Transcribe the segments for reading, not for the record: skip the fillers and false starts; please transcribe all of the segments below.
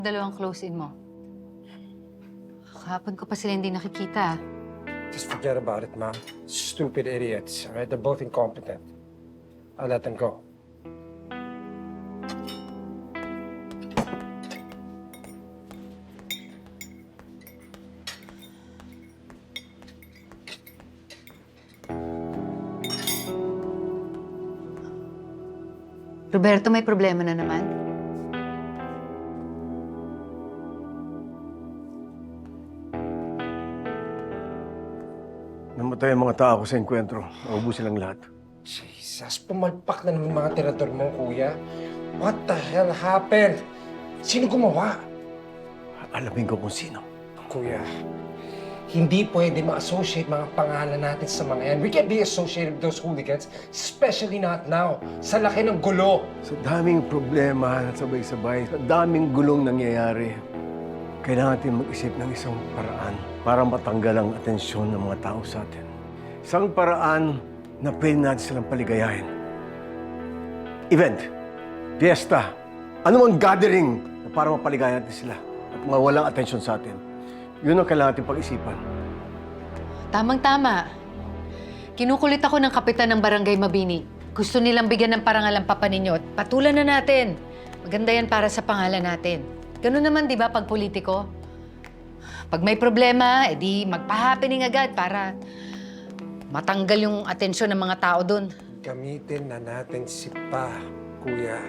Dalawang close-in mo. Kahapon ko pa sila hindi nakikita. Just forget about it, Ma. Stupid idiots, all right? They're both incompetent. I'll let them go. Roberto, may problema na naman. Namatay ang mga tao ko sa enkwentro. Naubusin lang lahat. Jesus, pumalpak na naman mga tirador mo, kuya. What the hell happened? Sino gumawa? Alamin ko kung sino. Kuya, hindi pwede ma-associate mga pangalan natin sa mga yan. We can't be associated with those hooligans, especially not now. Sa laki ng gulo. Sa daming problema na sabay-sabay, sa daming gulong nangyayari, kailangan natin mag-isip ng isang paraan para matanggal ang atensyon ng mga tao sa atin. Isang paraan na pwede natin silang paligayahin. Event, fiesta, anumang gathering na para mapaligayan natin sila at mawalang atensyon sa atin. Yun ang kailangan natin pag-isipan. Tamang-tama. Kinukulit ako ng kapitan ng Barangay Mabini. Gusto nilang bigyan ng parangal ang papa ninyo at patulan na natin. Maganda yan para sa pangalan natin. Ganun naman, di ba, pag politiko? Pag may problema, edi magpa-happening agad para matanggal yung atensyon ng mga tao doon. Gamitin na natin si Pa, kuya.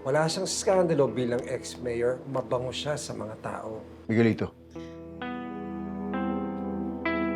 Wala siyang skandalo bilang ex-mayor, mabango siya sa mga tao. Miguelito,